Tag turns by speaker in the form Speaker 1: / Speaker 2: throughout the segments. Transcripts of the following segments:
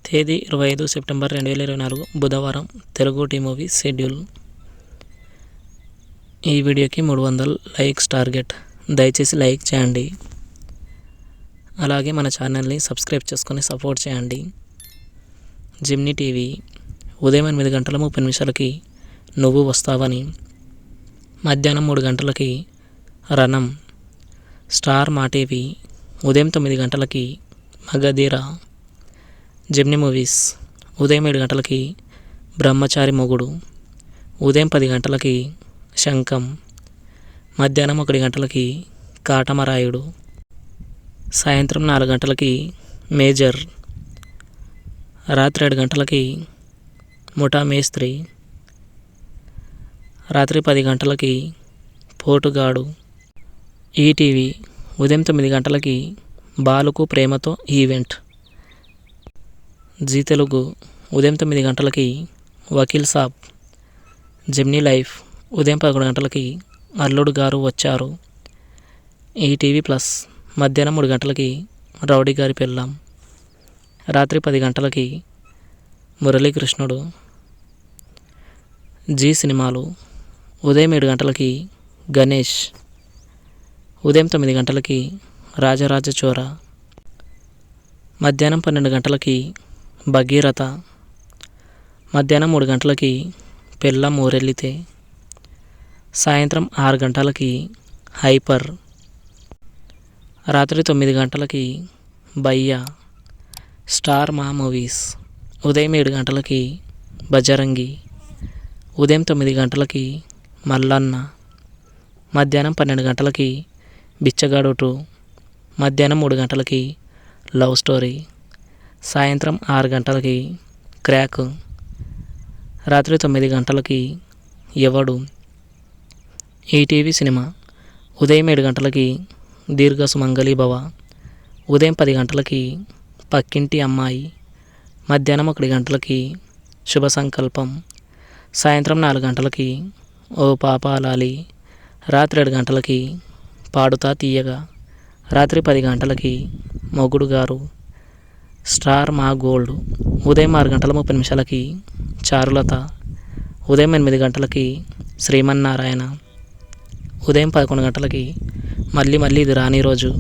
Speaker 1: తేదీ 25 సెప్టెంబర్ 2024 బుధవారం. తెలుగు టీ మూవీ షెడ్యూల్. ఈ వీడియోకి 300 లైక్స్ టార్గెట్. దయచేసి లైక్ చేయండి. అలాగే మన ఛానల్ని సబ్స్క్రైబ్ చేసుకొని సపోర్ట్ చేయండి. జిమ్నీ టీవీ ఉదయం 8 గంటల 30 నిమిషాలకి నువ్వు వస్తావని, మధ్యాహ్నం 3 గంటలకి రణం. స్టార్ మా టీవీ ఉదయం 9 గంటలకి మగధీర. జిమ్నీ మూవీస్ ఉదయం 7 గంటలకి బ్రహ్మచారి మొగుడు, ఉదయం 10 గంటలకి శంఖం, మధ్యాహ్నం 1 గంటలకి కాటమరాయుడు, సాయంత్రం 4 గంటలకి మేజర్, రాత్రి 7 గంటలకి ముఠా మేస్త్రి, రాత్రి 10 గంటలకి పోటుగాడు. ఈటీవీ ఉదయం 9 గంటలకి బాలుకు ప్రేమతో ఈవెంట్. జీ తెలుగు ఉదయం 9 గంటలకి వకీల్ సాబ్. జిమ్నీ లైఫ్ ఉదయం 11 గంటలకి అల్లుడు గారు వచ్చారు. ఈటీవీ ప్లస్ మధ్యాహ్నం 3 గంటలకి రౌడీ గారి పెళ్ళాం, రాత్రి 10 గంటలకి మురళీకృష్ణుడు. జీ సినిమాలు ఉదయం 7 గంటలకి గణేష్, ఉదయం 9 గంటలకి రాజరాజ చోర, మధ్యాహ్నం 12 గంటలకి భగీరథ, మధ్యాహ్నం 3 గంటలకి పెళ్ళాం ఊరెళ్ళితే, సాయంత్రం 6 గంటలకి హైపర్, రాత్రి 9 గంటలకి భయ్యా. స్టార్ మా మూవీస్ ఉదయం 7 గంటలకి బజరంగి, ఉదయం 9 గంటలకి మల్లన్న, మధ్యాహ్నం 12 గంటలకి బిచ్చగాడు 2, మధ్యాహ్నం 3 గంటలకి లవ్ స్టోరీ, సాయంత్రం 6 గంటలకి క్రాక్, రాత్రి 9 గంటలకి ఎవడు. ఈటీవీ సినిమా ఉదయం 7 గంటలకి దీర్ఘ సుమంగళి భవ, ఉదయం 10 గంటలకి పక్కింటి అమ్మాయి, మధ్యాహ్నం 1 గంటలకి శుభ సంకల్పం, సాయంత్రం 4 గంటలకి ఓ పాపాలాలి, రాత్రి 7 గంటలకి పాడుతా తీయగా, రాత్రి 10 గంటలకి మొగుడు గారు. స్టార్ మా గోల్డ్ ఉదయం 6 గంటల 30 నిమిషాలకి చారులత, ఉదయం 8 గంటలకి శ్రీమన్నారాయణ, ఉదయం 11 గంటలకి మళ్ళీ ఇది రాని రోజు,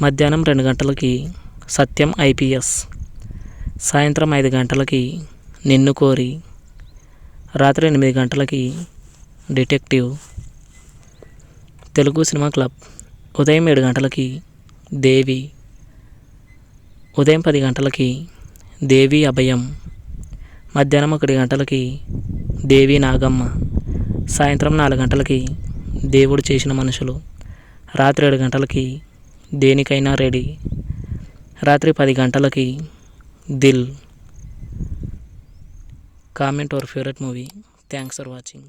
Speaker 1: మధ్యాహ్నం 2 గంటలకి సత్యం ఐపీఎస్, సాయంత్రం 5 గంటలకి నిన్ను కోరి, రాత్రి 8 గంటలకి డిటెక్టివ్. తెలుగు సినిమా క్లబ్ ఉదయం 7 గంటలకి దేవి, ఉదయం 10 గంటలకి దేవి అభయం, మధ్యాహ్నం 1 గంటలకి దేవి నాగమ్మ, సాయంత్రం 4 గంటలకి దేవుడు చేసిన మనుషులు, రాత్రి 7 గంటలకి దేనికైనా రెడీ, రాత్రి 10 గంటలకి Dil. Comment your favourite movie. Thanks for watching.